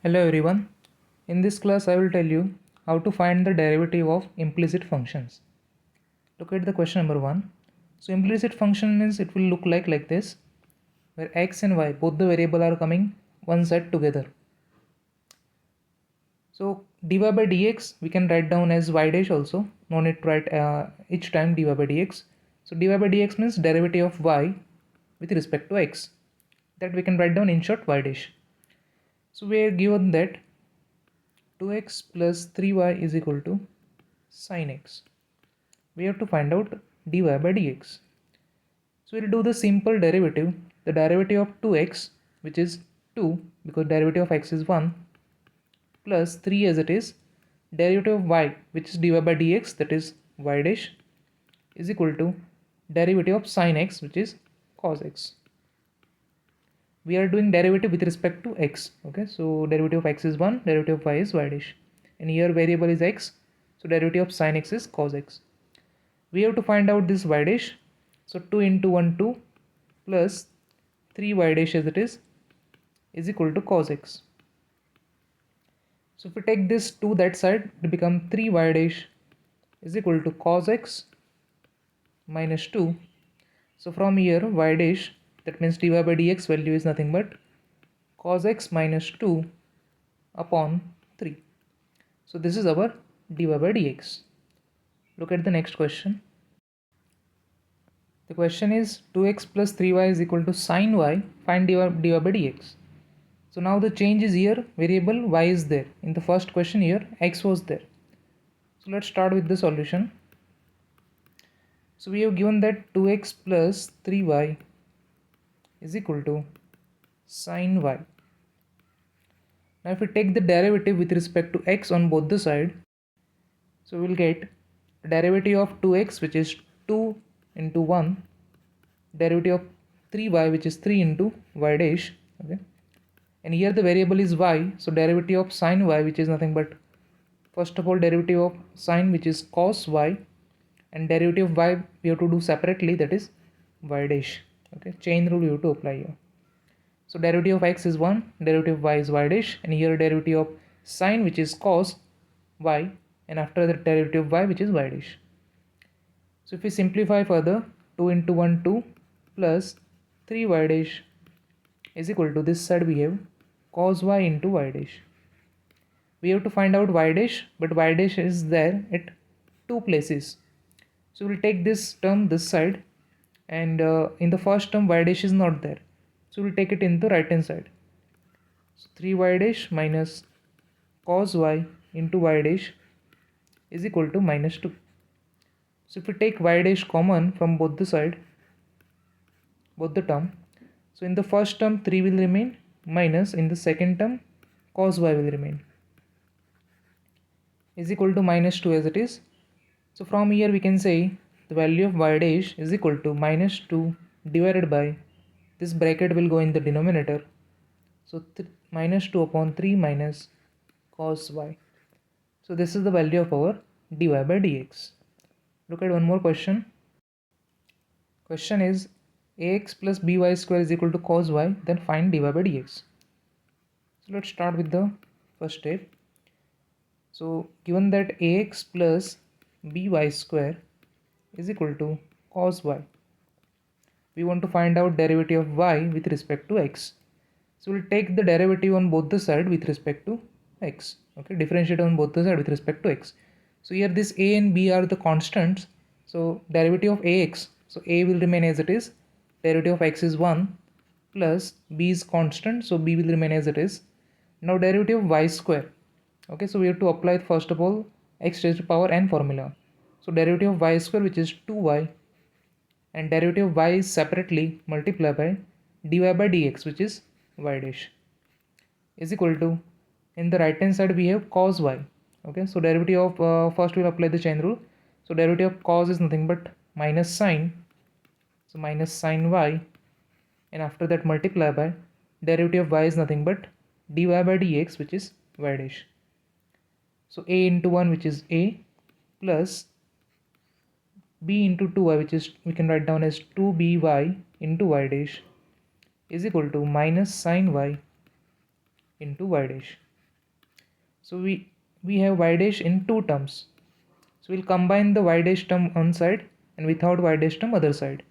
Hello everyone. In this class I will tell you how to find the derivative of implicit functions. Look at the question number 1. So implicit function means it will look like this, where x and y both the variable are coming one side together. So dy by dx we can write down as y dash also. No need to write each time dy by dx. So dy by dx means derivative of y with respect to x. That we can write down in short y dash. So we are given that 2x plus 3y is equal to sin x. We have to find out dy by dx. So we'll do the simple derivative. The derivative of 2x, which is 2 because derivative of x is 1, plus 3 as it is, derivative of y, which is dy by dx, that is y dash, is equal to derivative of sin x, which is cos x. We are doing derivative with respect to x. Okay, so derivative of x is 1, derivative of y is y dash, and here variable is x, so derivative of sin x is cos x. We have to find out this y dash. So 2 into 1 2 plus 3y dash as it is equal to cos x. So if we take this to that side, it becomes 3y dash is equal to cos x minus 2. So from here y dash, that means dy by dx value is nothing but cos x minus 2 upon 3. So this is our dy by dx. Look at the next question. The question is 2x plus 3y is equal to sin y, find dy by dx. So now the change is here, variable y is there. In the first question here, x was there. So let's start with the solution. So we have given that 2x plus 3y is equal to sin y. Now if we take the derivative with respect to x on both the side, so we will get derivative of 2x, which is 2 into 1, derivative of 3y, which is 3 into y dash. Okay, and here the variable is y, so derivative of sin y, which is nothing but, first of all, derivative of sin, which is cos y, and derivative of y we have to do separately, that is y dash. Okay, chain rule you have to apply here. So derivative of x is 1, derivative of y is y dash, and here derivative of sin, which is cos y, and after that derivative of y, which is y dash. So if we simplify further, 2 into 1 2 plus 3y dash is equal to, this side we have cos y into y dash. We have to find out y dash, but y dash is there at two places. So we'll take this term this side, and in the first term y dash is not there. So we'll take it in the right hand side. So 3y dash minus cos y into y dash is equal to minus 2. So if we take y dash common from both the side, both the term, so in the first term 3 will remain, minus in the second term cos y will remain, is equal to minus 2 as it is. So from here we can say the value of y dash is equal to minus 2 divided by, this bracket will go in the denominator, so minus 2 upon 3 minus cos y. So this is the value of our dy by dx. Look at one more question. Question is ax plus by square is equal to cos y, then find dy by dx. So let's start with the first step. So given that ax plus by square is equal to cos y, we want to find out derivative of y with respect to x. So we'll take the derivative on both the side with respect to x. Okay, differentiate on both the side with respect to x. So here this a and b are the constants. So derivative of ax, so a will remain as it is, derivative of x is 1, plus b is constant, so b will remain as it is. Now derivative of y square. Okay, so we have to apply first of all x raised to power n formula. So derivative of y square, which is 2y, and derivative of y is separately multiplied by dy by dx, which is y dash, is equal to, in the right hand side we have cos y. Okay, so derivative of first we'll apply the chain rule. So derivative of cos is nothing but minus sine, so minus sine y, and after that multiply by derivative of y is nothing but dy by dx, which is y dash. So a into 1, which is a, plus b into 2y, which is, we can write down as 2by into y dash, is equal to minus sine y into y dash. So we have y dash in two terms. So we'll combine the y dash term one side and without y dash term other side.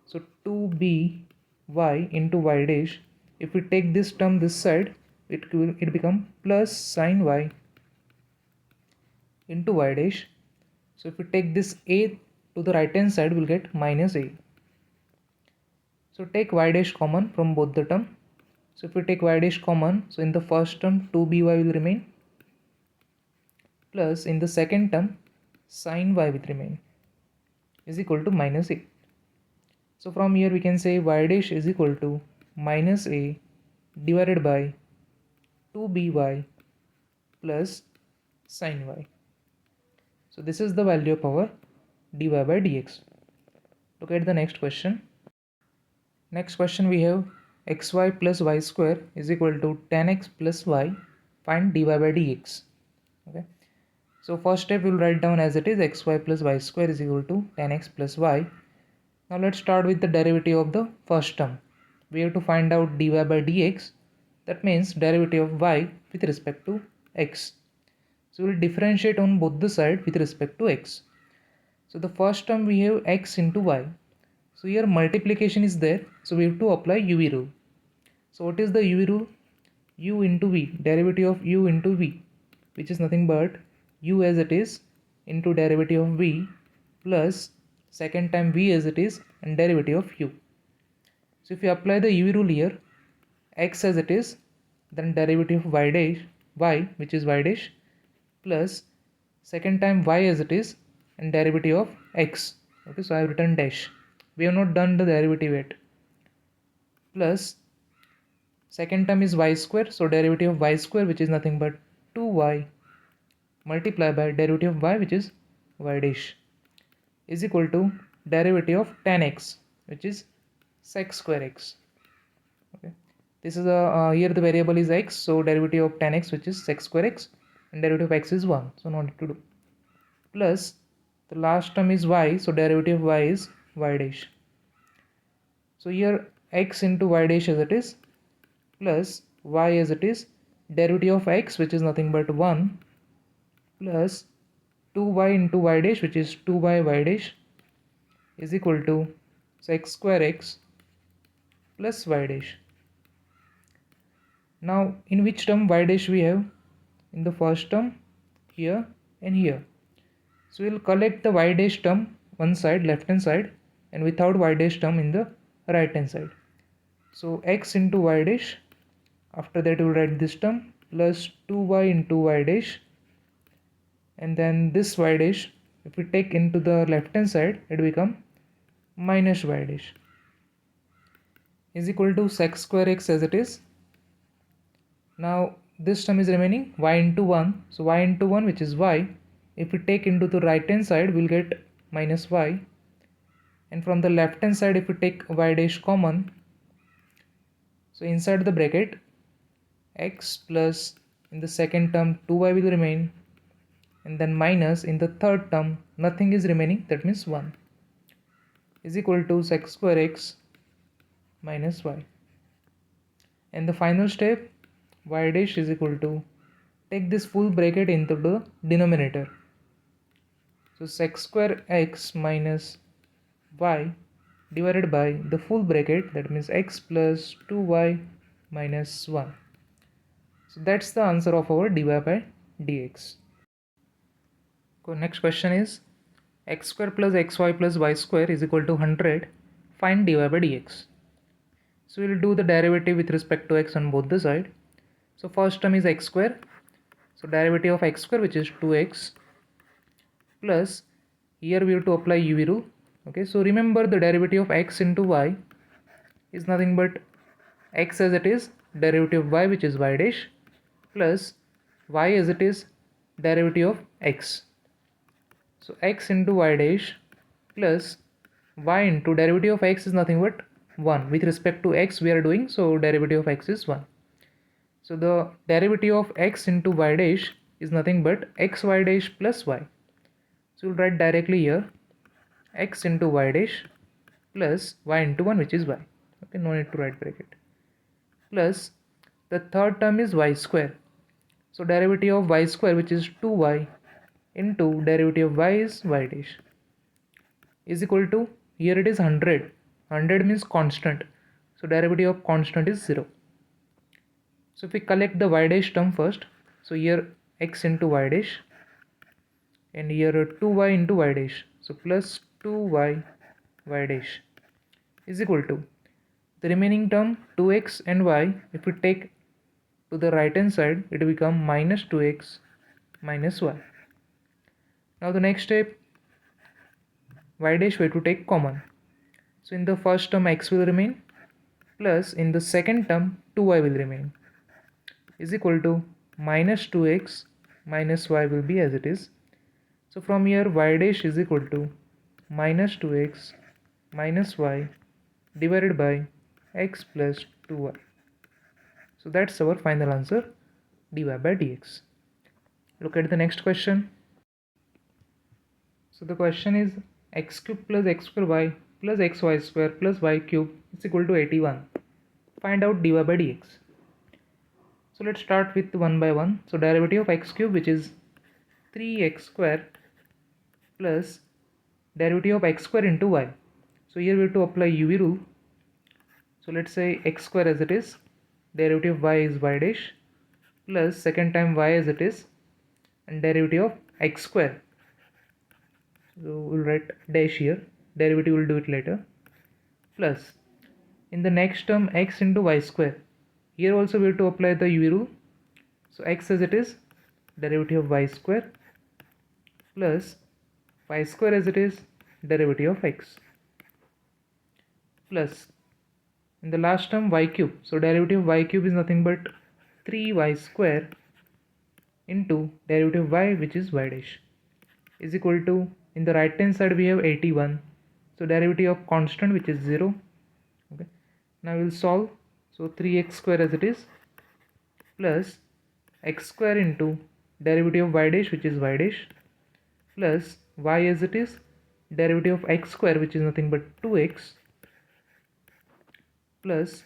So 2by into y dash, if we take this term this side, it become plus sine y into y dash. So if we take this a to the right hand side, we'll get minus a. So take y dash common from both the term. So if we take y dash common, so in the first term 2by will remain, plus in the second term sine y will remain, is equal to minus a. So from here we can say y dash is equal to minus a divided by 2by plus sine y. So this is the value of our dy by dx. Look at the next question. Next question we have xy plus y square is equal to tan x plus y. Find dy by dx. Okay. So first step we'll write down as it is, xy plus y square is equal to tan x plus y. Now let's start with the derivative of the first term. We have to find out dy by dx. That means derivative of y with respect to x. So we'll differentiate on both the side with respect to x. So the first term we have x into y. So here multiplication is there, so we have to apply UV rule. So what is the UV rule? U into v, derivative of u into v, which is nothing but u as it is into derivative of v plus second time v as it is and derivative of u. So if you apply the UV rule here, x as it is, then derivative of y dash, y which is y dash, plus second time y as it is and derivative of x. Okay, so I have written dash. We have not done the derivative yet. Plus second term is y square, so derivative of y square which is nothing but 2y multiplied by derivative of y which is y dash is equal to derivative of tan x which is sec square x. Okay, this is a here the variable is x, so derivative of tan x which is sec square x and derivative of x is 1, so no need to do. Plus the last term is y, so derivative of y is y dash. So here x into y dash as it is plus y as it is, derivative of x which is nothing but 1 plus 2y into y dash which is 2y y dash is equal to sec square x plus y dash. Now in which term y dash we have? In the first term, here and here. So we'll collect the y dash term one side, left hand side, and without y dash term in the right hand side. So x into y dash, after that we'll write this term plus 2y into y dash, and then this y dash, if we take into the left hand side, it become minus y dash is equal to sec square x as it is. Now this term is remaining y into 1, so y into 1 which is y, if we take into the right hand side we'll get minus y, and from the left hand side if we take y dash common, so inside the bracket x plus in the second term 2y will remain, and then minus in the third term nothing is remaining, that means 1 is equal to sec square x minus y. And the final step, y dash is equal to, take this full bracket into the denominator, so sec square x minus y divided by the full bracket, that means x plus 2y minus 1. So that's the answer of our dy by dx. So next question is x square plus xy plus y square is equal to 100. Find dy by dx. So we'll do the derivative with respect to x on both the side. So first term is x square, so derivative of x square which is 2x, plus here we have to apply UV rule. Okay, so remember the derivative of x into y is nothing but x as it is, derivative of y which is y dash, plus y as it is, derivative of x. So x into y dash plus y into derivative of x is nothing but 1. With respect to x we are doing, so derivative of x is 1. So the derivative of x into y dash is nothing but xy dash plus y. So we'll write directly here x into y dash plus y into 1 which is y. Okay, no need to write bracket. Plus the third term is y square. So derivative of y square, which is 2y, into derivative of y is y dash, is equal to, here it is 100. 100 means constant. So derivative of constant is 0. So if we collect the y dash term first, so here x into y dash, and here 2y into y dash, so plus 2y y dash is equal to the remaining term 2x and y. If we take to the right hand side, it will become minus 2x minus y. Now the next step, y dash we have to take common. So in the first term x will remain, plus in the second term 2y will remain, is equal to minus 2x minus y will be as it is. So from here y dash is equal to minus 2x minus y divided by x plus 2y. So that's our final answer, dy by dx. Look at the next question. So the question is x cube plus x square y plus xy square plus y cube is equal to 81. Find out dy by dx. So let's start with one by one. So derivative of x cube, which is 3x square, plus derivative of x square into y. So here we have to apply UV rule. So let's say x square as it is, derivative of y is y dash, plus second time y as it is, and derivative of x square. So we'll write dash here, derivative will do it later, plus in the next term x into y square. Here also we have to apply the UV rule. So x as it is, derivative of y square, plus y square as it is, derivative of x, plus in the last term y cube. So derivative of y cube is nothing but 3y square into derivative of y, which is y dash, is equal to, in the right hand side we have 81. So derivative of constant, which is 0. Okay, now we'll solve. So 3x square as it is, plus x square into derivative of y dash, which is y dash, plus y as it is, derivative of x square, which is nothing but 2x, plus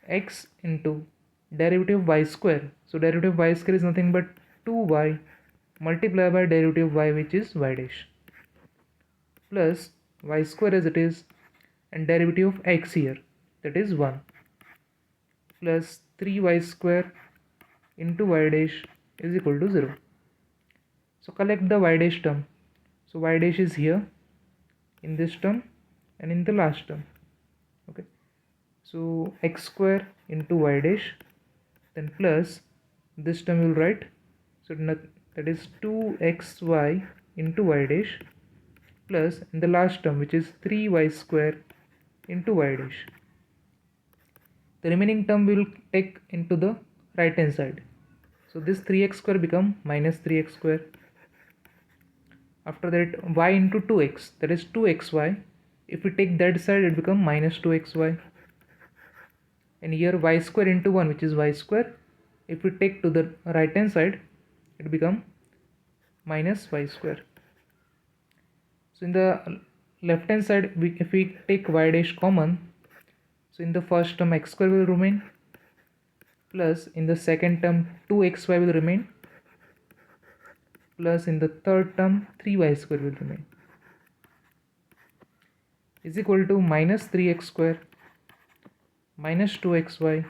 x into derivative of y square. So derivative of y square is nothing but 2y multiplied by derivative of y, which is y dash, plus y square as it is, and derivative of x here, that is 1, plus 3y square into y dash is equal to 0. So collect the y dash term. So y dash is here in this term and in the last term. Okay, so x square into y dash, then plus this term will write, so that is 2xy into y dash, plus in the last term, which is 3y square into y dash. The remaining term we will take into the right hand side. So this 3x square become minus 3x square. After that y into 2x, that is 2xy. If we take that side, it become minus 2xy. And here y square into 1, which is y square. If we take to the right hand side, it become minus y square. So in the left hand side, if we take y dash common, so in the first term x square will remain, plus in the second term 2xy will remain, plus in the third term 3y square will remain, is equal to minus 3x square minus 2xy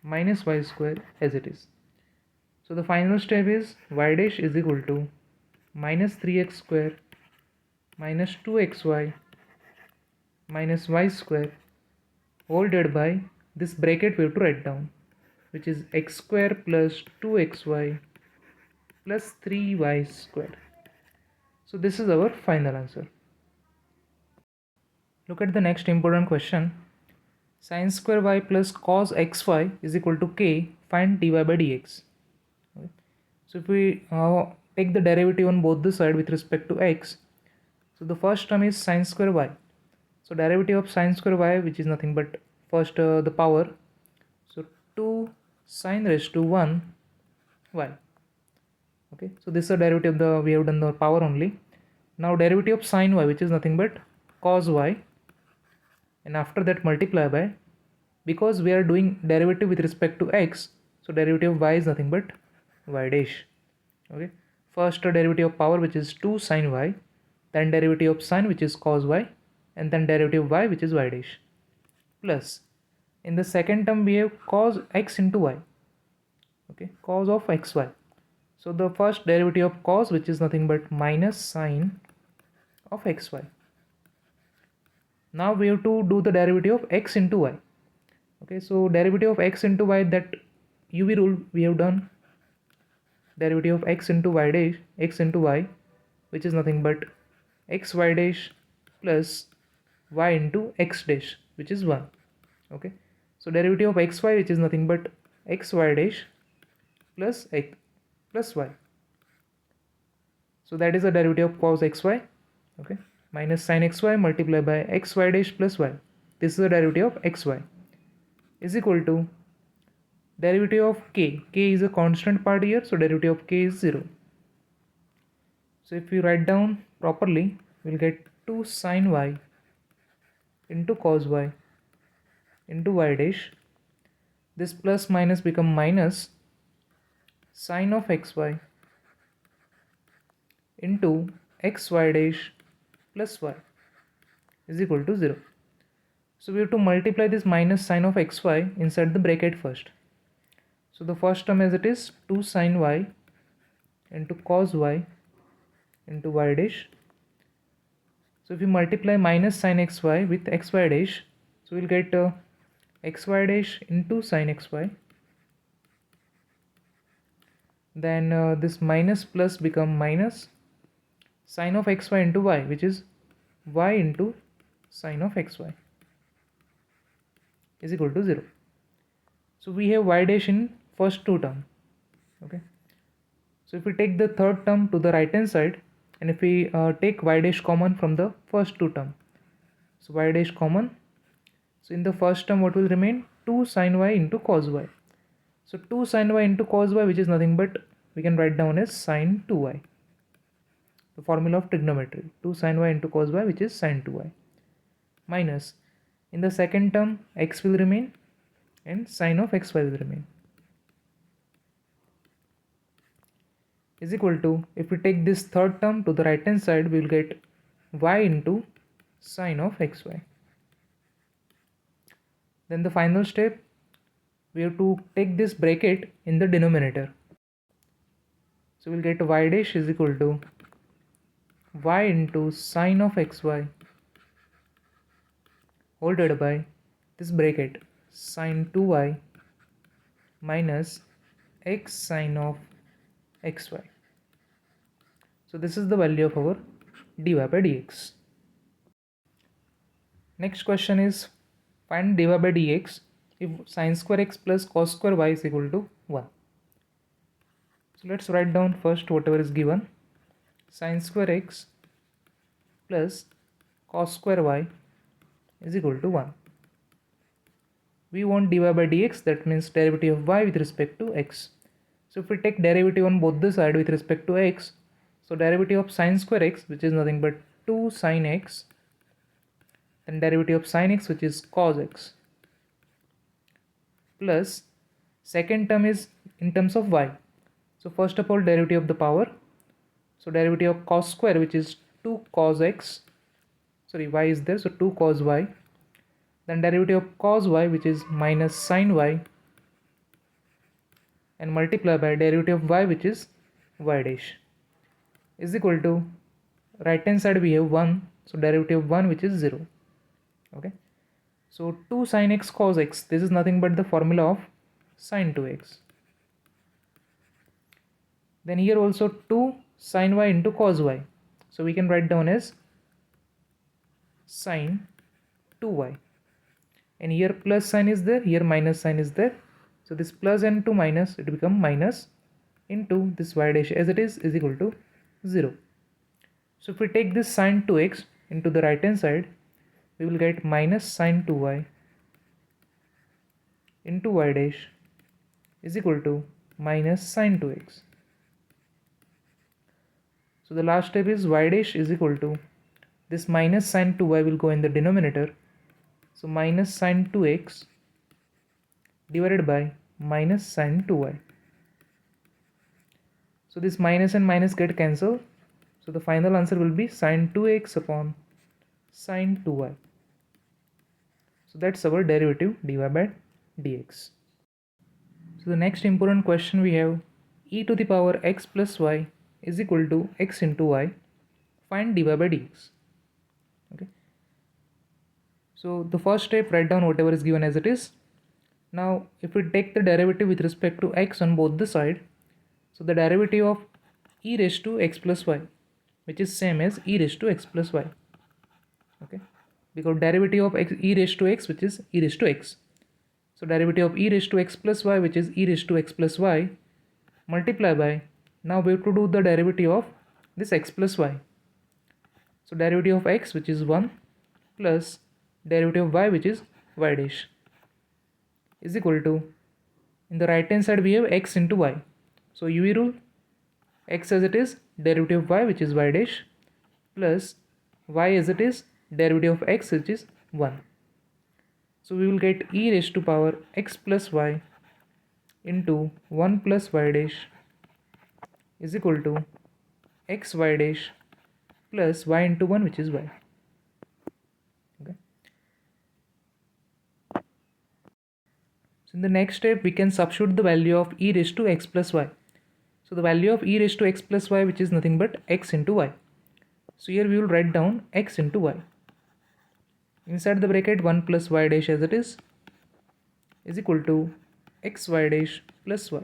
minus y square as it is. So the final step is y dash is equal to minus 3x square minus 2xy minus y square whole divided by this bracket we have to write down, which is x square plus 2xy plus 3y square. So this is our final answer. Look at the next important question. Sin square y plus cos xy is equal to k. Find dy by dx. Okay. So if we take the derivative on both the side with respect to x, so the first term is sin square y. So derivative of sin square y, which is nothing but first the power, so 2 sin raised to 1 y. Okay, so this is a derivative we have done the power only. Now derivative of sin y, which is nothing but cos y, and after that multiply by, because we are doing derivative with respect to x, So derivative of y is nothing but y dash. Okay, first derivative of power, which is 2 sine y, then derivative of sine, which is cos y, and then derivative of y, which is y dash, plus in the second term we have cos x into y. Okay, cos of xy. So the first derivative of cos, which is nothing but minus sine of xy. Now we have to do the derivative of x into y. Okay, so derivative of x into y, that UV rule we have done. Derivative of x into y dash, x into y, which is nothing but xy dash plus y into x dash, which is 1. Okay, so derivative of xy, which is nothing but xy dash plus x plus y. So that is the derivative of cos xy. Okay, minus sin xy multiplied by xy dash plus y. This is the derivative of xy is equal to derivative of k. K is a constant part here, so derivative of k is 0. So if we write down properly, we'll get 2 sine y into cos y into y dash. This plus minus become minus sine of xy into xy dash plus y is equal to 0. So we have to multiply this minus sine of xy inside the bracket first. So the first term as it is 2 sine y into cos y into y dash. So if we multiply minus sine xy with xy dash, so we'll get xy dash into sine xy. Then this minus plus become minus sine of xy into y, which is y into sine of xy is equal to 0. So we have y dash in first two term. Okay, so if we take the third term to the right hand side, and if we take y dash common from the first two term, so y dash common, so in the first term what will remain? 2 sine y into cos y. So 2 sine y into cos y, which is nothing but we can write down as sine 2y. The formula of trigonometry, 2 sine y into cos y, which is sine 2y, minus in the second term x will remain and sine of xy will remain, is equal to, if we take this third term to the right hand side, we will get y into sine of xy. Then the final step, we have to take this bracket in the denominator. So we'll get y dash is equal to y into sine of xy whole divided by this bracket sine 2y minus x sine of xy. So this is the value of our dy by dx. Next question is find dy by dx if sine square x plus cos square y is equal to 1. So let's write down first whatever is given. Sine square x plus cos square y is equal to 1. We want dy by dx, that means derivative of y with respect to x. So if we take derivative on both the side with respect to x, so derivative of sine square x, which is nothing but 2 sine x, then derivative of sine x, which is cos x, plus second term is in terms of y. So first of all derivative of the power, so derivative of cos square, which is 2 cos x, sorry y is there, so 2 cos y, then derivative of cos y, which is minus sine y, and multiply by derivative of y, which is y dash, is equal to, right hand side we have 1, so derivative of 1, which is 0. Okay, so 2 sine x cos x, this is nothing but the formula of sine 2x. Then here also 2 sine y into cos y, so we can write down as sine 2y, and here plus sign is there, here minus sign is there, so this plus and 2 minus, it become minus into this y dash as it is equal to 0. So if we take this sine 2x into the right hand side, we will get minus sine 2y into y dash is equal to minus sine 2x. So the last step is y dash is equal to, this minus sine 2y will go in the denominator, so minus sine 2x divided by minus sine 2y. So this minus and minus get cancelled. So the final answer will be sine 2x upon sine 2y. So that's our derivative dy by dx. So the next important question we have, e to the power x plus y is equal to x into y. Find dy by dx. Okay. So the first step, write down whatever is given as it is. Now if we take the derivative with respect to x on both the side, so the derivative of e raised to x plus y, which is same as e raised to x plus y. Okay, because derivative of x, e raised to x, which is e raised to x. So derivative of e raised to x plus y, which is e raised to x plus y, multiply by, now we have to do the derivative of this x plus y. So derivative of x, which is 1, plus derivative of y, which is y dash, is equal to, in the right hand side we have x into y. So UV rule, x as it is, derivative of y, which is y dash, plus y as it is, derivative of x, which is 1. So we will get e raised to power x plus y into 1 plus y dash is equal to x y dash plus y into 1, which is y. Okay. So in the next step we can substitute the value of e raised to x plus y. So the value of e raised to x plus y, which is nothing but x into y. So here we will write down x into y. Inside the bracket 1 plus y dash as it is equal to x y dash plus y.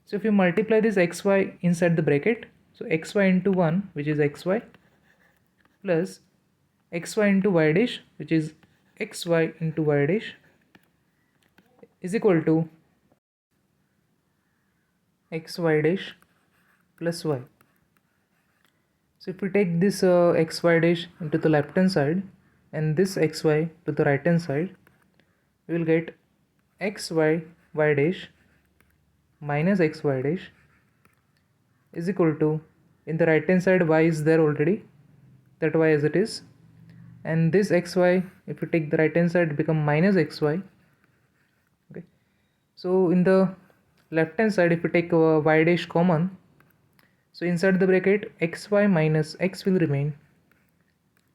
So if you multiply this xy inside the bracket, so xy into 1, which is xy, plus xy into y dash, which is xy into y dash, is equal to xy dash plus y. So if we take this xy dash into the left hand side and this xy to the right hand side, we will get xy y dash minus xy dash is equal to, in the right hand side y is there already, that y as it is, and this xy, if you take the right hand side, become minus xy. Okay, so in the left hand side if you take y dash common, so inside the bracket xy minus x will remain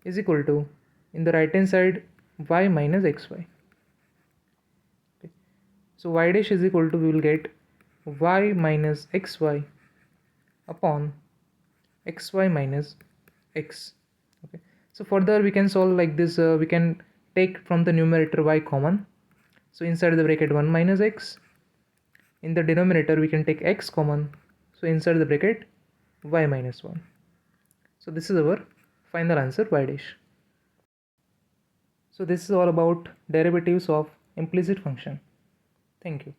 is equal to, in the right hand side, y minus xy. Okay, so y dash is equal to, we will get y minus xy upon xy minus x. Okay, so further we can solve like this, we can take from the numerator y common, so inside the bracket 1 minus x, in the denominator we can take x common, so inside the bracket y minus 1. So this is our final answer, y dash. So this is all about derivatives of implicit function. Thank you.